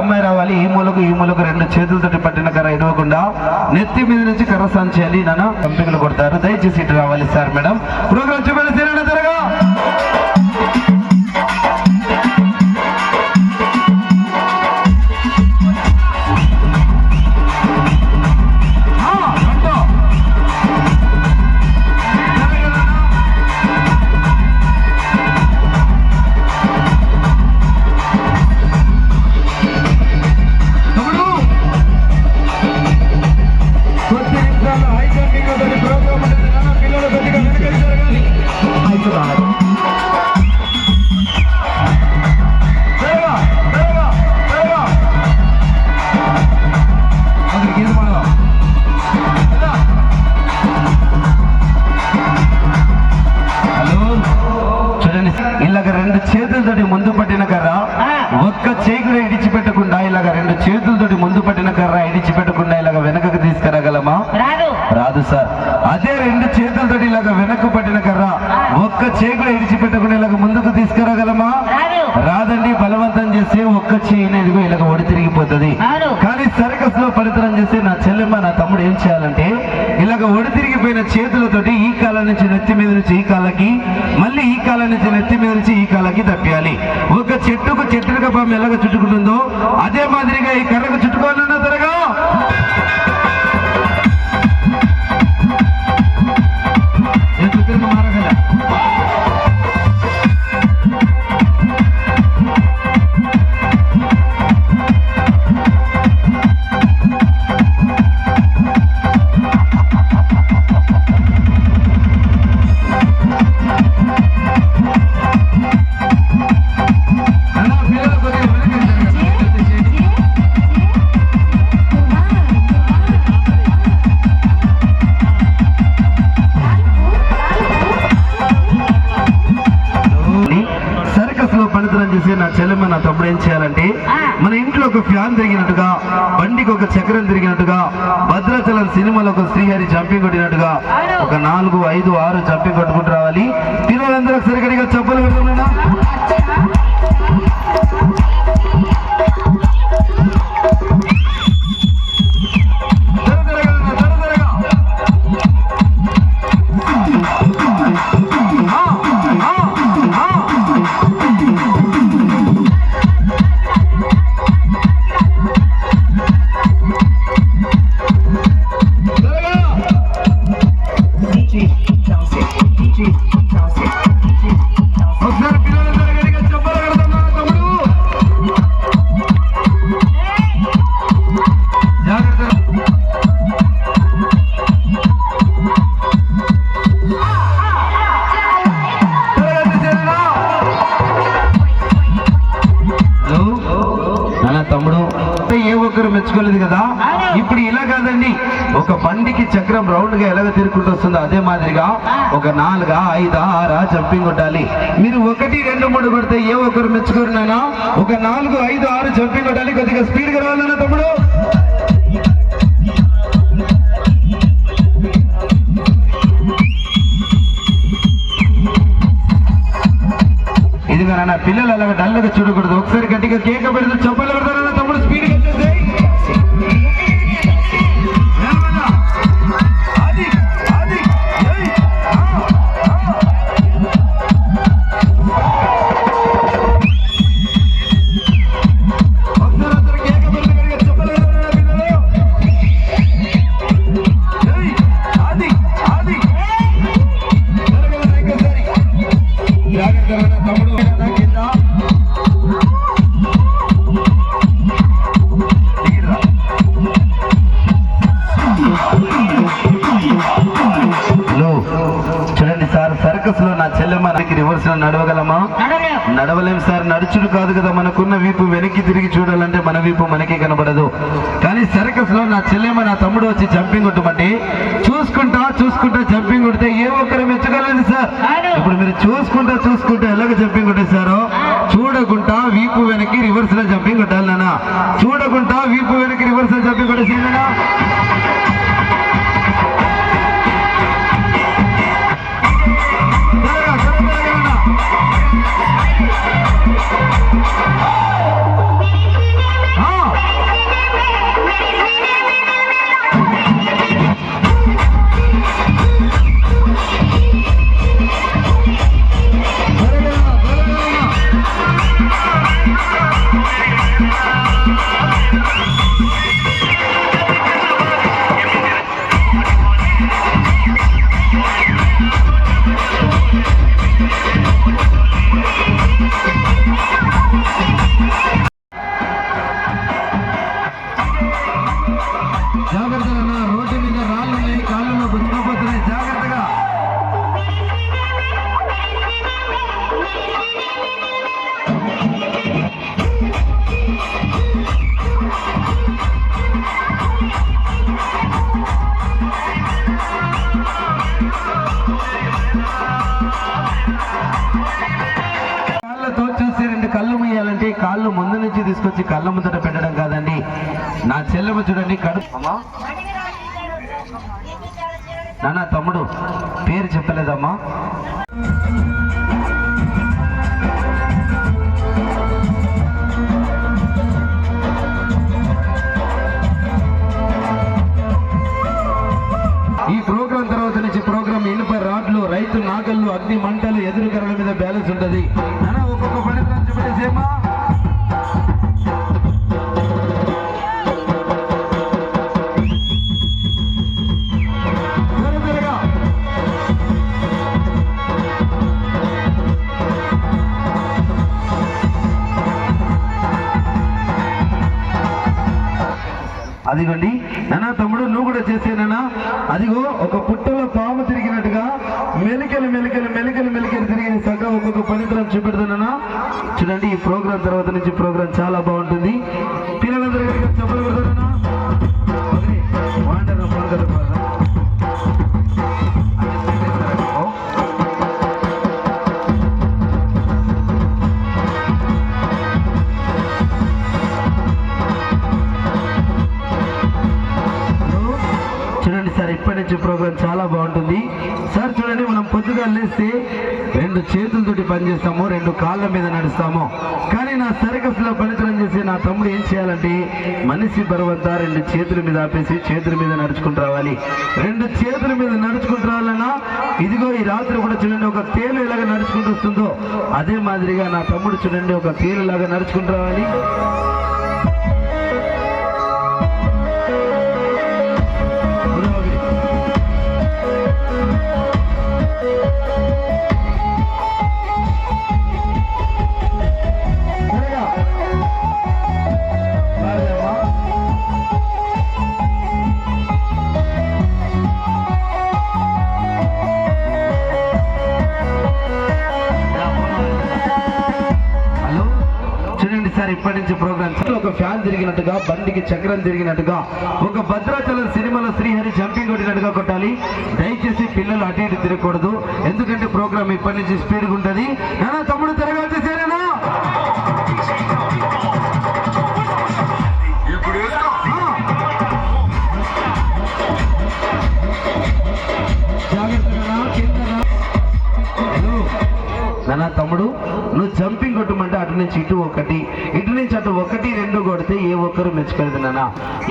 అమ్మాయి రావాలి, ఈ మూలకు రెండు చేతులతోటి పట్టిన కర్ర ఇవ్వకుండా నెత్తి మీద నుంచి కర్ర సంచేయాలి. నాన్న కంపెనీలు కొడతారు, దయచేసి ఇటు రావాలి సార్. మేడం ప్రోగ్రామ్ చూపండి త్వరగా. ఇలాగ రెండు చేతులతోటి ముందు పట్టిన కర్ర ఒక్క చేయి కూడా ఇడిచిపెట్టకుండా, ఇలాగ రెండు చేతులతోటి ముందు పట్టిన కర్ర ఇడిచిపెట్టకుండా ఇలాగ వెనకకు తీసుకురాగలమా? రాదు సార్. అదే రెండు చేతులతోటి ఇలాగ వెనక్కు పట్టిన కర్ర ఒక్క చేయి కూడా ఇడిచిపెట్టకుండా ఇలాగ ముందుకు తీసుకురాగలమా? రాదండి. బలవంతం చేస్తే ఒక్క చేయి ఇదిగో ఇలాగ ఒడి తిరిగిపోతుంది. కానీ సర్కస్ లో పడితనం చేస్తే నా చెల్లెమ్మ నా తమ్ముడు ఏం చేయాలంటే ఇలాగ ఒడి తిరిగిపోయిన చేతులతోటి ఈ కాలం నుంచి నెత్తి మీద నుంచి ఈ కాలకి, మళ్ళీ ఈ కాలం నుంచి నెత్తి మీద నుంచి ఈ కాలకి తప్పియాలి. ఒక చెట్టుకు చెట్టుగా పాము ఎలాగ చుట్టుకుంటుందో అదే మాదిరిగా ఈ కర్రకు చుట్టుకోవాలన్నా త్వరగా. మారగల నా చెల్లెమ్మ నా తమ్ముడు ఏం చేయాలంటే మన ఇంట్లో ఒక ఫ్యాన్ తిరిగినట్టుగా, బండికి ఒక చక్రం తిరిగినట్టుగా, భద్రాచలం సినిమాలో ఒక శ్రీహరి జంపింగ్ కొట్టినట్టుగా ఒక 4, 5, 6 జంపింగ్ కొట్టుకుంటూ రావాలి. పిల్లలందరూ సరిగడిగా చప్పలు పెట్టుకున్నా. మెచ్చుకోలేదు కదా. ఇప్పుడు ఇలా కాదండి, ఒక బండికి చక్రం రౌండ్ గా ఎలాగ తిరుగుకుంటూ వస్తుందో అదే మాదిరిగా ఒక 4, 5, 6 జంపింగ్ కొట్టాలి. మీరు 1, 2, 3 కొడితే ఏ ఒక్కరు మెచ్చుకోరు నానా. ఒక 4, 5, 6 జంపింగ్ కొట్టాలి. కొద్దిగా స్పీడ్ గా రావాలన్నా తమ్ముడు. ఇదిగా నాన్న పిల్లలు అలాగ డల్గా చూడకూడదు. ఒకసారి గట్టిగా కేక పెడితే చెప్పలు పెడతారన్న తమ్ముడు. స్పీడ్ గా వచ్చేసి రివర్స్ నడవగలమా? నడవలేం సార్. నడుచుడు కాదు కదా, మనకున్న వీపు వెనక్కి తిరిగి చూడాలంటే మన వీపు మనకే కనబడదు. కానీ సర్కస్ లో నా చెల్లెమ్మ నా తమ్ముడు వచ్చి జంపింగ్ కొట్టమంటే చూసుకుంటా జంపింగ్ కొడితే ఏ ఒక్కరు మెచ్చుకోలేదు సార్. ఇప్పుడు మీరు చూసుకుంటా ఎలాగ జంపింగ్ కొట్టేశారో చూడకుండా వీపు వెనక్కి రివర్స్ లో జంపింగ్ కొట్టాలి నాన్న. చూడకుండా వీపు వెనక్కి రివర్స్ లో జంపింగ్ కొట్టేసి నాన్న. ఆ తీసుకొచ్చి కళ్ళ ముందట పెట్టడం కాదండి. నా చెల్లెమ్మ చూడండి కడుపు అమ్మా నాన్న తమ్ముడు పేరు చెప్పలేదమ్మా. ఈ ప్రోగ్రాం తర్వాత నుంచి ప్రోగ్రాం ఇనుప రాడ్లు, రైతు నాగళ్ళు, అగ్ని మంటలు, ఎదురు కర్రల మీద బ్యాలెన్స్ ఉంటుంది. ఒక్కొక్క పని చెప్పేసేమా. అదిగోండి నానా తమ్ముడు నువ్వు కూడా చేసేనా. అదిగో ఒక పుట్టలో పాము తిరిగినట్టుగా మెలికలు మెలికలు మెలికలు మెలికలు తిరిగి సగం ఒక్కొక్క పనితనం చూపెడుతున్నా. చూడండి ఈ ప్రోగ్రాం తర్వాత నుంచి ప్రోగ్రాం చాలా బాగుంటుంది. పిల్లలందరూ చెప్పలు పెడతారన్నా. సార్ ఇప్పటి నుంచి ప్రోగ్రాం చాలా బాగుంటుంది సార్. చూడండి మనం పొద్దుగా లేస్తే 2 చేతులతోటి పనిచేస్తాము, 2 కాళ్ళ మీద నడుస్తాము. కానీ నా సర్కస్ లో పనితనం చేసి నా తమ్ముడు ఏం చేయాలంటే మనిషి బరువంతా 2 చేతుల మీద ఆపేసి చేతుల మీద నడుచుకుంటూ రావాలి. 2 చేతుల మీద నడుచుకుంటూ రావాలన్నా ఇదిగో ఈ రాత్రి కూడా చూడండి ఒక తేలు ఎలాగ నడుచుకుంటూ వస్తుందో అదే మాదిరిగా నా తమ్ముడు చూడండి ఒక తేలు లాగా నడుచుకుంటూ రావాలి. ఇప్పటి నుంచి ప్రోగ్రామ్ ఒక ఫ్యాన్ తిరిగినట్టుగా, బండికి చక్రం తిరిగినట్టుగా, ఒక భద్రాచలం సినిమాలో శ్రీహరి జంపింగ్ కొట్టినట్టుగా కొట్టాలి. దయచేసి పిల్లలు అటు ఇటు తిరగకూడదు, ఎందుకంటే ప్రోగ్రామ్ ఇప్పటి నుంచి స్పీడ్గా ఉంటుంది. నానా తమ్ముడు తిరగాల్సి సేరేనా. నానా తమ్ముడు నువ్వు జంపింగ్ కొట్టమంటే అటు నుంచి ఇటు ఒకటి, ఇటు నుంచి అటు 1, 2 కొడితే ఏ ఒక్కరు మెచ్చుకోలేదు నాన్న.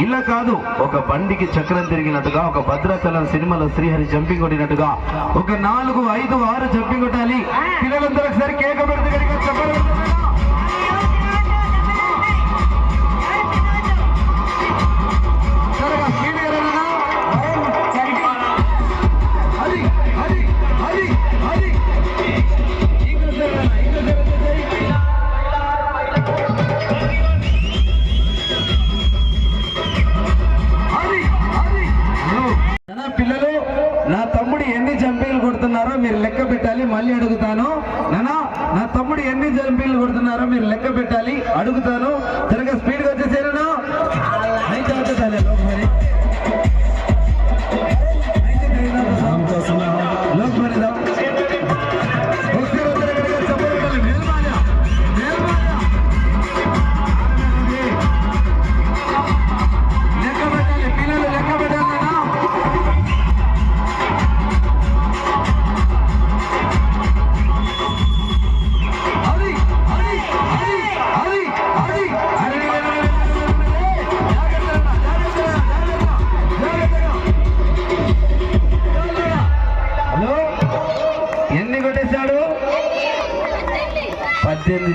ఇలా కాదు, ఒక బండికి చక్రం తిరిగినట్టుగా, ఒక భద్రాచలం సినిమాలో శ్రీహరి జంపింగ్ కొట్టినట్టుగా ఒక 4, 5, 6 జంపింగ్ కొట్టాలి. పిల్లలందరూ ఒకసారి కేక పెడితే కనుక చెప్పాలి. పిల్లలు నా తమ్ముడు ఎన్ని జంపింగ్లు కొడుతున్నారో మీరు లెక్క పెట్టాలి. మళ్ళీ అడుగుతాను నానా, నా తమ్ముడు ఎన్ని జంపింగ్లు కొడుతున్నారో మీరు లెక్క పెట్టాలి. అడుగుతాను, త్వరగా స్పీడ్గా వచ్చేసేనా. అయితే వచ్చేసాలి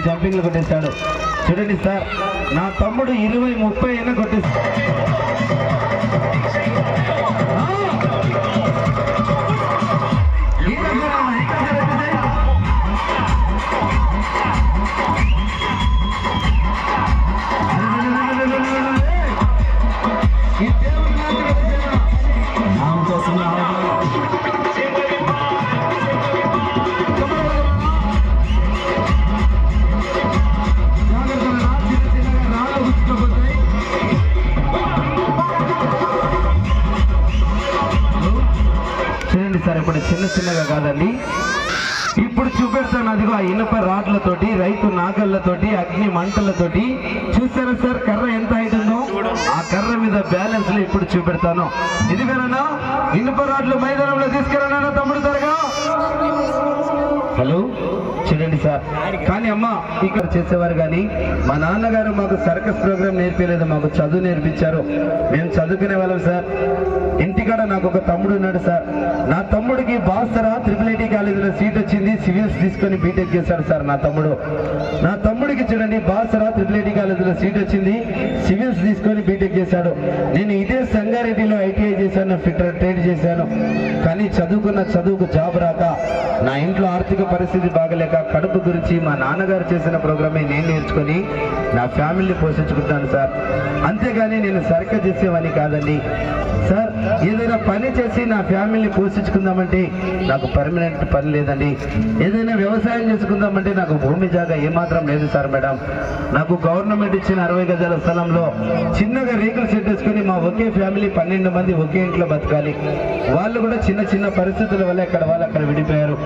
జంపింగ్లు కొట్టేశాడు. చూడండి సార్, నా తమ్ముడు 20, 30 అయినా కొట్టేస్తాడు. సార్ ఇప్పుడు చిన్న చిన్నగా కాదండి, ఇప్పుడు చూపెడతాను అదిగో ఆ ఇనుప రాడ్లతోటి, రైతు నాగళ్లతోటి, అగ్ని మంటలతోటి చూసారా సార్ కర్ర ఎంత హైట్ ఉందో? ఆ కర్ర మీద బ్యాలెన్స్ లో ఇప్పుడు చూపెడతాను. ఇదిగోనా ఇనుప రాడ్లు మైదానంలో తీసుకురానా తమ్ముడు త్వరగా. హలో చూడండి సార్. కానీ అమ్మ ఇక్కడ చేసేవారు కానీ మా నాన్నగారు మాకు సర్కస్ ప్రోగ్రామ్ నేర్పించలేదు, మాకు చదువు నేర్పించారు. మేము చదువుకునే వాళ్ళం సార్. ఇంటికాడ నాకు ఒక తమ్ముడు ఉన్నాడు సార్. నా తమ్ముడికి బాసరా IIIT కాలేజీలో సీట్ వచ్చింది, సివిల్స్ తీసుకొని బీటెక్ చేశాడు సార్ నా తమ్ముడు. నా తమ్ముడికి చూడండి బాసరా IIIT కాలేజీలో సీట్ వచ్చింది, సివిల్స్ తీసుకొని బీటెక్ చేశాడు. నేను ఇదే సంగారెడ్డిలో ITI చేశాను, ఫిట్టర్ ట్రేడ్ చేశాను. కానీ చదువుకున్న చదువుకు జాబ్ రాక, నా ఇంట్లో ఆర్థిక పరిస్థితి బాగలేక కడుపు గురించి మా నాన్నగారు చేసిన ప్రోగ్రామే నేను నేర్చుకొని నా ఫ్యామిలీని పోషించుకుంటాను సార్. అంతేగాని నేను సర్కస్ చేసేవాడిని కాదండి సార్. ఏదైనా పని చేసి నా ఫ్యామిలీని పోషించుకుందామంటే నాకు పర్మనెంట్ పని లేదండి. ఏదైనా వ్యవసాయం చేసుకుందామంటే నాకు భూమి జాగా ఏమాత్రం లేదు సార్. మేడం నాకు గవర్నమెంట్ ఇచ్చిన 60 గజాల స్థలంలో చిన్నగా రేకులు సెట్ వేసుకుని మా ఒకే ఫ్యామిలీ 12 మంది ఒకే ఇంట్లో బతకాలి. వాళ్ళు కూడా చిన్న చిన్న పరిస్థితుల వల్ల ఎక్కడ వాళ్ళు అక్కడ విడిపోయారు.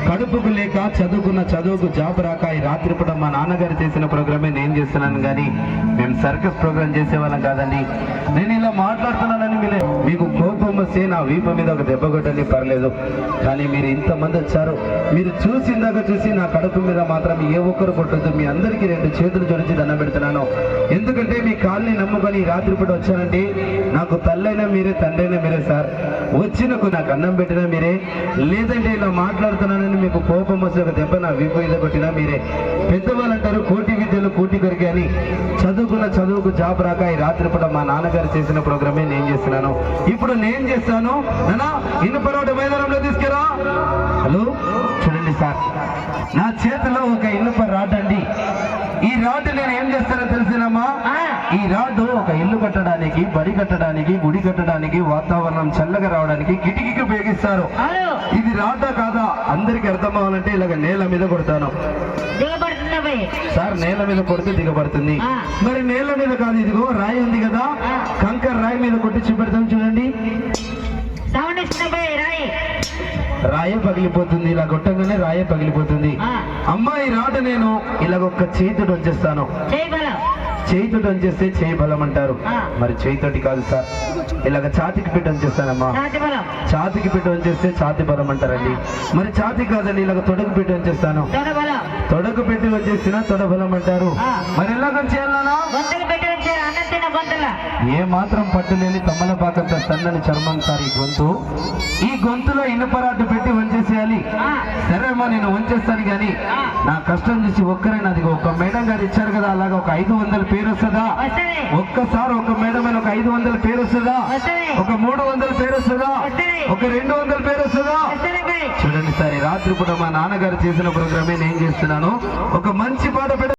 కడుపుకు లేక చదువుకున్న చదువుకు జాబ్ రాక ఈ రాత్రిపూట మా నాన్నగారు చేసిన ప్రోగ్రామే నేను చేస్తున్నాను. కానీ మేము సర్కస్ ప్రోగ్రామ్ చేసేవాళ్ళం కాదండి. నేను ఇలా మాట్లాడుతున్నానని మీకు కోపం వస్తే నా వీప మీద ఒక దెబ్బ కొట్టని పర్లేదు. కానీ మీరు ఇంతమంది వచ్చారు, మీరు చూసిందాక చూసి నా కడుపు మీద మాత్రం ఏ ఒక్కరు కొట్టద్దు. మీ అందరికీ 2 చేతులు జోడించి దండం పెడుతున్నాను. ఎందుకంటే మీ కాళ్ళని నమ్ముకొని ఈ రాత్రిపూట వచ్చానండి. నాకు తల్లైనా మీరే, తండ్రైనా మీరే సార్. వచ్చినకు నాకు అన్నం పెట్టినా మీరే, లేదంటే ఇలా మాట్లాడుతున్నానని మీకు కోపం వస్తే ఒక దెబ్బ నా వీపు మీద కొట్టినా మీరే. పెద్దవాళ్ళు అంటారు కోటి విద్యలు కోటి కొరికే అని. చదువుకున్న చదువుకు జాబ్ రాక ఈ రాత్రిపూట మా నాన్నగారు చేసిన ప్రోగ్రామే నేను చేస్తున్నాను. ఇప్పుడు నేను చేస్తాను. నానా ఇనుపరోట మైదానంలో తీసుకురా. హలో చూడండి సార్, నా చేతిలో ఒక ఇనుప రాడ్ అండి. ఈ రాడ్ నేను ఏం చేస్తానో తెలిసినమ్మా? ఈ రాడ్ ఒక ఇల్లు కట్టడానికి, బడి కట్టడానికి, గుడి కట్టడానికి, వాతావరణం చల్లగా రావడానికి, కిటికీకి ఉపయోగిస్తారు. ఇది రాడా కాదా అందరికి అర్థం అవ్వాలంటే ఇలాగ నేల మీద కొడతాను సార్. నేల మీద కొడితే దిగబడుతుంది. మరి నేల మీద కాదు, ఇదిగో రాయి ఉంది కదా, కంకర్ రాయి మీద కొట్టి చూపెడతాం చూడండి. రాయే పగిలిపోతుంది. ఇలా కొట్టంగానే రాయే పగిలిపోతుంది. అమ్మాయి రాట నేను ఇలాగొక్క చేతితో వచ్చేస్తాను. చేయితోటి వచ్చేస్తే చేయి బలం అంటారు. మరి చేయితోటి కాదు సార్, ఇలాగ ఛాతికి పెట్టి వచ్చేస్తానమ్మా. ఛాతికి పెట్టి వచ్చేస్తే ఛాతి బలం అంటారండి. మరి ఛాతి కాదండి, ఇలాగ తొడకు పెట్టి వచ్చేస్తాను. తొడకు పెట్టి వచ్చేసినా తొడ బలం అంటారు. మరి ఎలాగ చేయాలన్నా? ఏ మాత్రం పట్టు లేని తమ్మలపాకంత సన్నని చర్మం సార్ ఈ గొంతు. ఈ గొంతులో ఇనుపరాటు పెట్టి వంచేసేయాలి. సరే అమ్మా నేను వంచేస్తాను. కానీ నా కష్టం చూసి ఒక్కరైనా, అది ఒక మేడం గారు ఇచ్చారు కదా, అలాగా ఒక 500 పేరు వస్తుందా? ఒక్కసారి ఒక మేడం అని ఒక 500 పేరు వస్తుందా? ఒక 300 పేరు వస్తుందా? ఒక 200 పేరు వస్తుందా? చూడండి సార్, ఈ రాత్రి పూట మా నాన్నగారు చేసిన ప్రోగ్రామే నేను చేస్తున్నాను. ఒక మంచి పాట పెడతాను.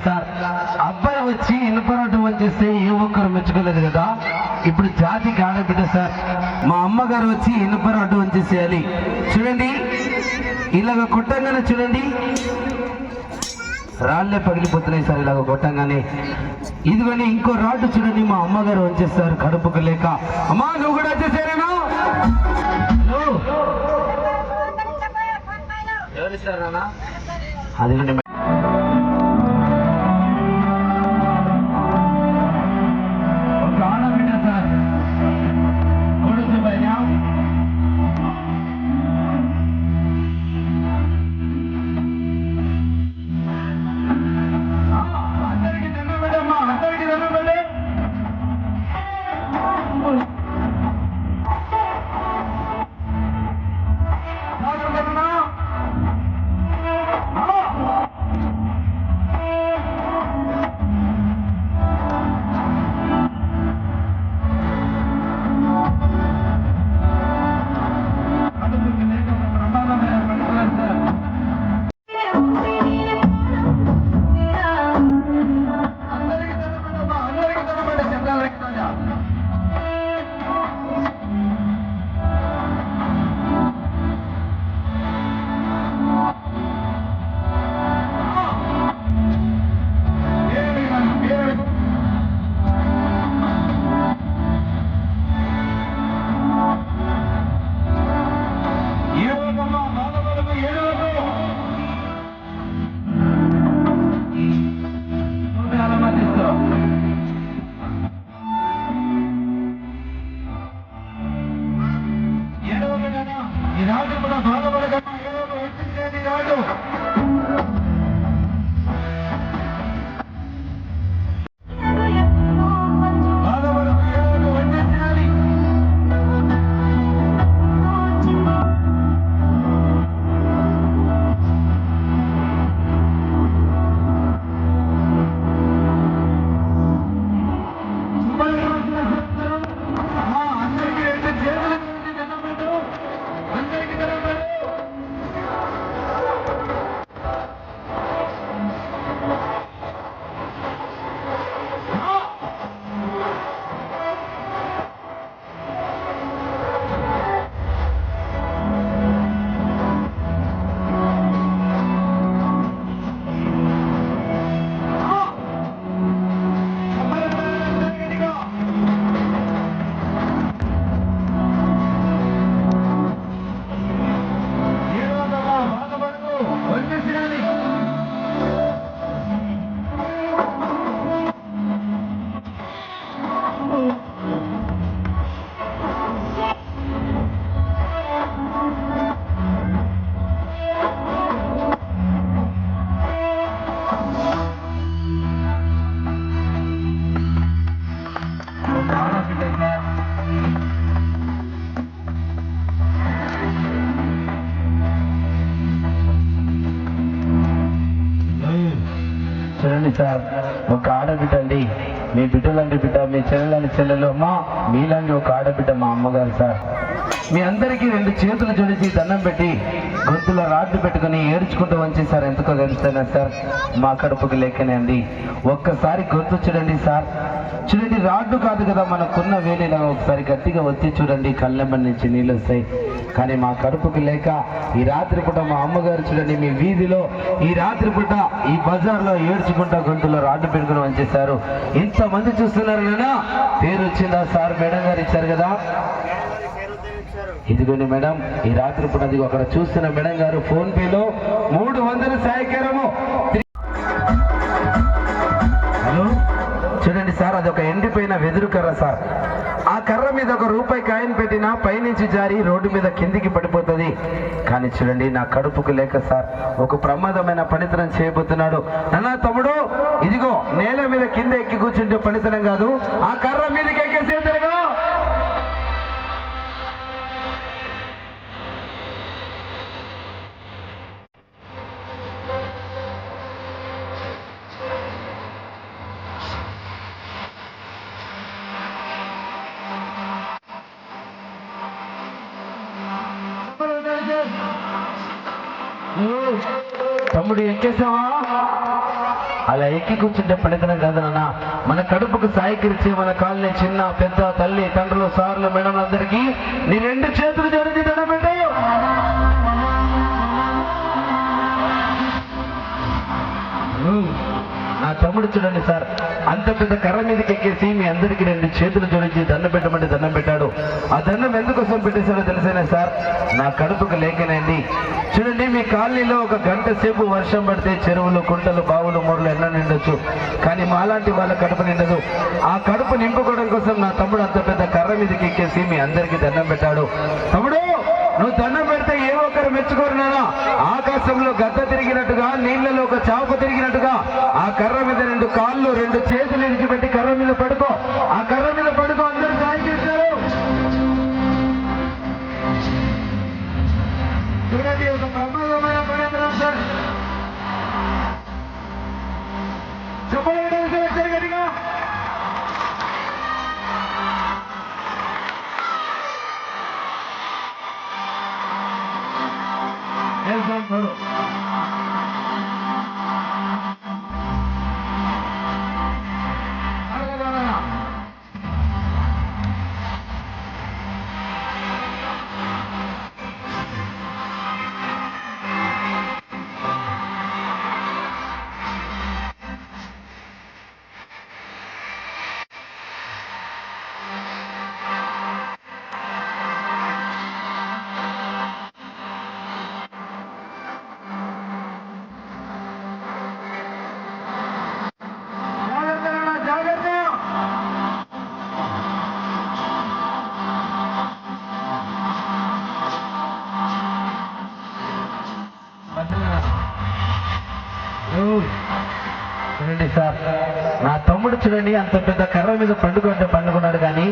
సార్, అబ్బాయి వచ్చి ఇనుపరటు వచ్చేస్తే ఏ ఒక్కరు మెచ్చుకోలేదు కదా. ఇప్పుడు జాతికి ఆడబిడ్డ సార్, మా అమ్మగారు వచ్చి ఇనుపరటు వచ్చేసేయాలి. చూడండి, ఇలాగ కొట్టంగానే చూడండి రాళ్ళే పగిలిపోతున్నాయి సార్. ఇలాగ కొట్టంగానే ఇదిగోని ఇంకో రాడ్డు చూడండి, మా అమ్మగారు వచ్చేస్తారు కడుపుకు లేక. అమ్మా నువ్వు కూడా వచ్చేసారేనా? ఎవరిస్తారు నాన్న? అదిగోండి సార్, ఒక ఆడబిడ్డ అండి, మీ బిడ్డలాంటి బిడ్డ, మీ చెల్లెలని చెల్లెలు, అమ్మా మీలాంటి ఒక ఆడబిడ్డ మా అమ్మగారు సార్. మీ అందరికీ 2 చేతులు జోడించి దండం పెట్టి గొంతులో రాడ్డు పెట్టుకుని ఏడ్చుకుంటూ వచ్చేసారు. ఎందుకో తెలుస్తున్నా సార్, మా కడుపుకి లేకనే అండి. ఒక్కసారి గుర్తు చూడండి సార్, చూడండి రాడ్డు కాదు కదా మనకున్న వేలిలా ఒకసారి గట్టిగా వచ్చి చూడండి, కళ్ళెంబడి నుంచి నీళ్ళు వస్తాయి. కానీ మా కడుపుకి లేక ఈ రాత్రి పూట మా అమ్మగారు చూడండి మీ వీధిలో ఈ రాత్రి పూట ఈ బజార్లో ఏడ్చుకుంటా గొంతులో రాడ్డు పెట్టుకుని వచ్చేసారు. ఇంతమంది చూస్తున్నారు కదా, పేరు వచ్చిందా సార్? మేడం గారు ఇచ్చారు కదా. ఇదిగోండి మేడం, ఈ రాత్రి పూట అది అక్కడ చూస్తున్న మేడం గారు ఫోన్ పేలో 300 సాయకరము. హలో చూడండి సార్, అది ఒక ఎండిపోయిన వెదురు కర్ర సార్. ఆ కర్ర మీద ₹1 కాయిన్ పెట్టినా పైనుంచి జారి రోడ్డు మీద కిందికి పడిపోతుంది. కానీ చూడండి నా కడుపుకు లేక సార్ ఒక ప్రమాదమైన పనితనం చేయబోతున్నాడు. నాన్న తమ్ముడు, ఇదిగో నేల మీద కింద ఎక్కి కూర్చుంటే పనితనం కాదు, ఆ కర్ర మీదకి ఎక్కేసేదరుగా. తమ్ముడు ఎక్కేసావా? అలా ఎక్కి కూర్చుంటే పనితనం కాదు నాన్న. మన కడుపుకు సాయకరిచి మన కాలనీ చిన్న పెద్ద తల్లి తండ్రులు సార్లు మేడం అందరికీ నీ రెండు చేతులు జోడించి దండం పెట్టాయి. నా తమ్ముడు చూడండి సార్, అంత పెద్ద కర్ర మీదకి ఎక్కేసి మీ అందరికీ రెండు చేతులు జోడించి దండం పెట్టమంటే దండం పెట్టాడు. ఆ దండం ఎందుకోసం పెట్టేశాడో తెలిసేనా సార్? నా కడుపుకు లేకనండి. చూడండి, మీ కాలనీలో ఒక గంట సేపు వర్షం పడితే చెరువులు కుంటలు బావులు మూరలు ఎన్నో నిండొచ్చు, కానీ మాలాంటి వాళ్ళ కడుపు నిండదు. ఆ కడుపు నింపుకోవడం కోసం నా తమ్ముడు అంత పెద్ద కర్ర మీదకి ఎక్కేసి మీ అందరికీ దండం పెట్టాడు. తమ్ముడు, నువ్వు దండం పెడితే ఏ ఒక్కరు మెచ్చుకోరు నానా. ఆకాశంలో గద్ద తిరిగినట్టుగా, నీళ్లలో ఒక చాప తిరిగినట్టుగా ఆ కర్ర మీద రెండు కాళ్ళు రెండు చేతులు ఇడిచిపెట్టి కర్ర మీద పడుకో. ఆ కర్ర మీద పడుకో, అందరూ సాయం చేస్తారు. చూడండి, ఒక బ్రహ్మాండమైన పడేంద్రం సార్. చెప్పలేదు సార్ గట్టిగా. చూడండి సార్, నా తమ్ముడు చూడండి అంత పెద్ద కర్ర మీద పండుకున్నాడు, కానీ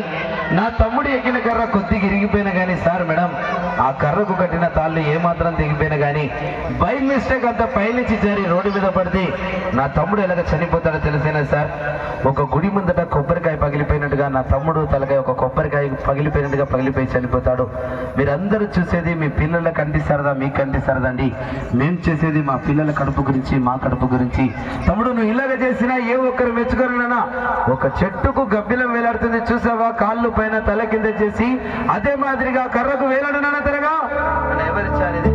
నా తమ్ముడు ఎక్కిన కర్ర కొద్దిగా ఇరిగిపోయినా కానీ సార్ మేడం, ఆ కర్రకు కట్టిన తాళ్ళు ఏమాత్రం దిగిపోయినా కానీ బై మిస్టేక్ అంత పైనుంచి జారి రోడ్డు మీద పడితే నా తమ్ముడు ఎలాగ చనిపోతాడో తెలిసేనా సార్? ఒక గుడి ముందట కొబ్బరికాయ పగిలిపోయినట్టుగా నా తమ్ముడు తలకాయ ఒక కొబ్బరికాయ పగిలిపోయినట్టుగా పగిలిపోయి చనిపోతాడు. మీరందరూ చూసేది మీ పిల్లల కంటి సరదా, మీకు కంటి సరదండి. మేము చేసేది మా పిల్లల కడుపు గురించి, మా కడుపు గురించి. తమ్ముడు, నువ్వు ఇలాగ చేసినా ఏ ఒక్కరు మెచ్చుకోరునా? ఒక చెట్టుకు గబ్బిలం వేలాడుతుంది చూసావా, కాళ్ళు పైన తల కింద చేసి, అదే మాదిరిగా కర్రకు వేలాడు నాన్న తెరగా. ఎవరిచ్చారు ఇది?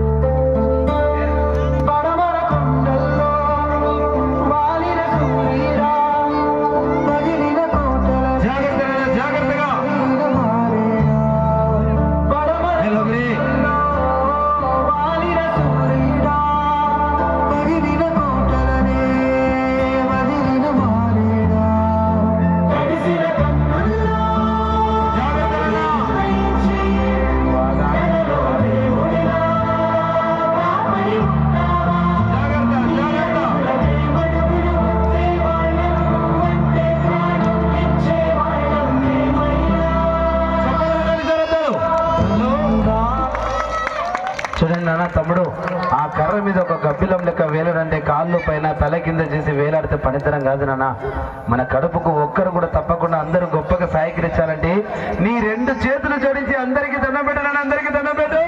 చూడండి నాన్న, తమ్ముడు ఆ కర్ర మీద ఒక గబ్బిలం లెక్క వేలాడంటే కాళ్ళు పైన తల కింద చేసి వేలాడితే పనితనం కాదు నాన్న. మన కడుపుకు ఒక్కరు కూడా తప్పకుండా అందరూ గొప్పగా సాయకరించాలంటే నీ రెండు చేతులు జోడించి అందరికీ దండం పెట్టు నాన్న, అందరికీ దండం పెట్టు.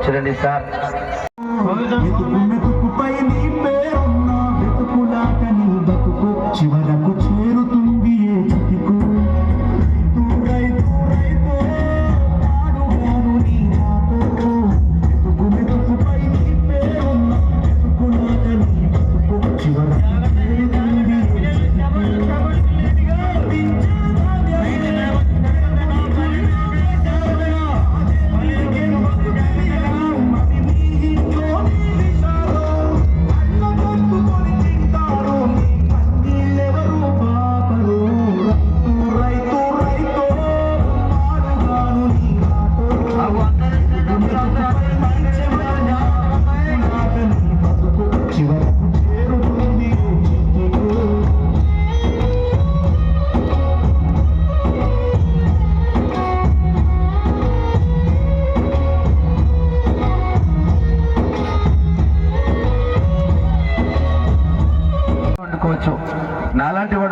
చూడండి సార్, చివరకు చేరుతుంది ఏ చితికు.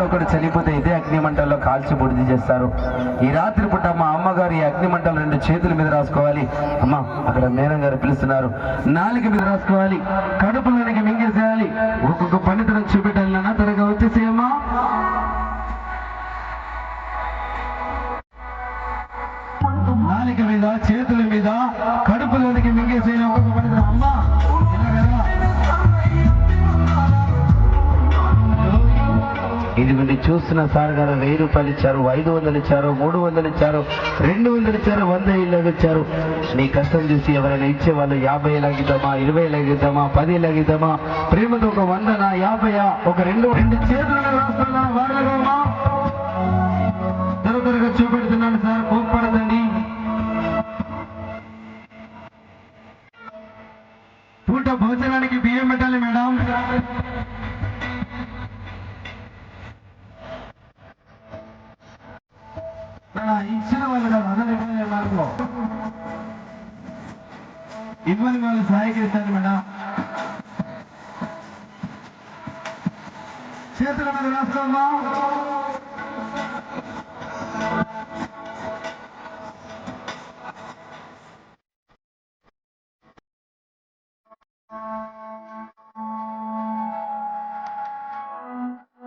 ఒకడు చనిపోతే ఇదే అగ్ని మంటల్లో కాల్చి బుడిది చేస్తారు. ఈ రాత్రి పూట మా అమ్మగారు ఈ అగ్ని మంటలు 2 చేతుల మీద రాసుకోవాలి. అమ్మా అక్కడ మేడం గారు పిలుస్తున్నారు. నాలుక మీద రాసుకోవాలి, కడుపులోనికి మింగేసేయాలి. ఒక్కొక్క పండితులను చూపెట్టాలి. నాన్న త్వరగా వచ్చేసేయమ్మా. నాలుక మీద, చేతుల మీద, కడుపులోనికి మింగేసేయాలి. ఒక్కొక్క పండితులు. అమ్మా ఇదిగోండి చూస్తున్న సార్ గారు 1000 రూపాయలు ఇచ్చారు, 500 ఇచ్చారు, 300 ఇచ్చారు, 200 ఇచ్చారు, 100 ఇళ్ళకి ఇచ్చారు. నీ కష్టం చూసి ఎవరైనా ఇచ్చేవాళ్ళు 50 లాగిద్దామా, 20 లాగిద్దామా, 10 లాగిద్దామా, ప్రేమతో ఒక 100, 50, ఒక 2 చేతులు రాస్తున్నా. వాళ్ళమా త్వరగా చూపెడుతున్నాను సార్, కోప్పడదండి. పూట భోజనానికి బియ్యం పెట్టాలి మేడం. ఇచ్చిన వాళ్ళు కాదు, అందరూ ఇవ్వని వాళ్ళు సహాయకరిస్తారు మేడం. చేతుల మీద రాస్తామా.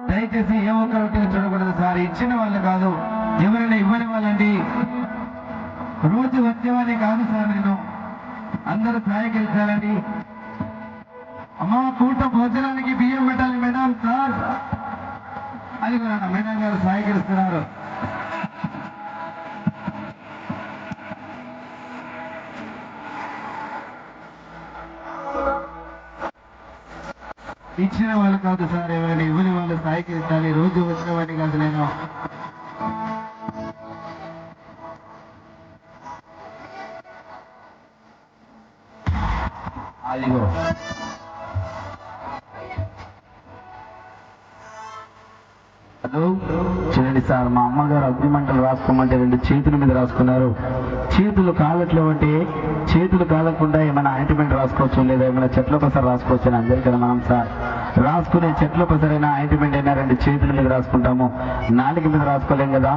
దయచేసి ఏ ఒక్కరు చూడకూడదు సార్. ఇచ్చిన వాళ్ళు కాదు, ఎవరైనా ఇవ్వని వాళ్ళండి. రోజు వచ్చేవాళ్ళే కాదు సార్. నేను అందరూ సహాయకరించాలండి. అమ్మా పూట భోజనానికి బియ్యం పెట్టాలి మేడం. సార్ అది కూడా మేడం గారు సహాయకరిస్తున్నారు. ఇచ్చిన వాళ్ళు కాదు సార్, ఎవరైనా ఇవ్వని వాళ్ళు సహాయకరించాలి. రోజు వచ్చిన వాడిని కాదు నేను. అదిగో హలో చూడండి సార్, మా అమ్మగారు అగ్ని మంటలు రాసుకోమంటే 2 చేతుల మీద రాసుకున్నారు. చేతులు కాలట్లో అంటే చేతులు కాలకుండా ఏమైనా ఆయింట్మెంట్ రాసుకోవచ్చు, లేదా ఏమైనా చెట్ల పసరు రాసుకోవచ్చు అని అందరికీ కదా మనం సార్. రాసుకునే చెట్ల పసరైనా ఆయింట్మెంట్ అయినా 2 చేతుల మీద రాసుకుంటాము. నాలుక మీద రాసుకోలేం కదా.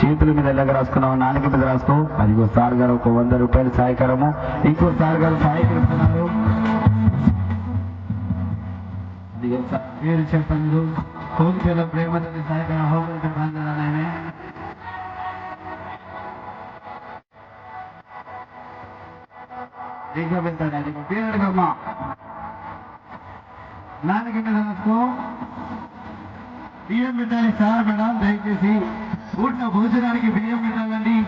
చేతుల మీద ఎలాగ రాసుకున్నాము, నాలుక మీద రాసుకో. అదిగో సార్ గారు ఒక 100 రూపాయలు సహాయకరము. ఇంకో సార్ గారు సహాయకరిస్తున్నారు. పేరు చెప్పండి. కోరికల ప్రేమతో సహాయకర హోమంటే బాగుందనే పెడతాడు. పేరు అడగమ్మా. నాలుక మీద రాసుకో. బియ్యం పెట్టాలి సార్ మేడం. దయచేసి పూట భోజనానికి బియ్యం పెట్టాలండి.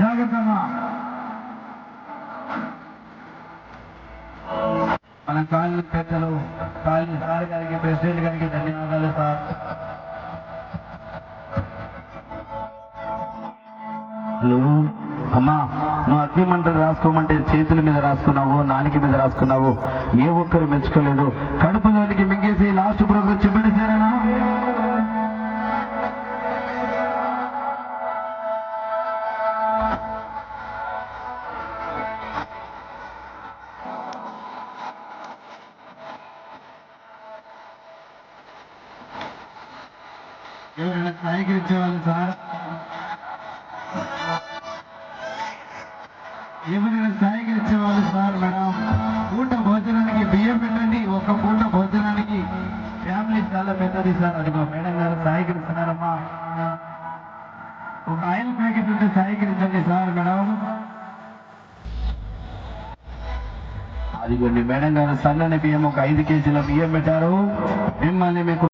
జాగ్రత్తమ్మా. మన కాలనీ పెద్దలు, కాలనీ సార్ గారికి, ప్రెసిడెంట్ గారికి ధన్యవాదాలు సార్. అమ్మా నువ్వు అగ్ని మంటలు రాసుకోమంటే చేతుల మీద రాసుకున్నావు, నాలుక మీద రాసుకున్నావు. ఏ ఒక్కరు మెచ్చుకోలేదు. కడుపులోనికి మింగేసి లాస్ట్ ప్రోగ్రాం చెప్పేసారా. ఎవరైనా సహాయకరించేవాళ్ళు సార్, ఎవరైనా సహాయకరించేవాళ్ళు సార్ మేడం. పూట భోజనానికి బియ్యం పెట్టండి. ఒక పూట భోజనానికి ఫ్యామిలీ చాలా పెద్దది సార్. అదిగో మేడం గారు సహాయకరిస్తున్నారమ్మా. ఒక ఆయిల్ ప్యాకెట్ ఉంటే సహాయకరించండి సార్ మేడం. అదిగోండి మేడం గారు సన్నని బియ్యం ఒక 5 కేజీల బియ్యం పెట్టారు. మిమ్మల్ని మీకు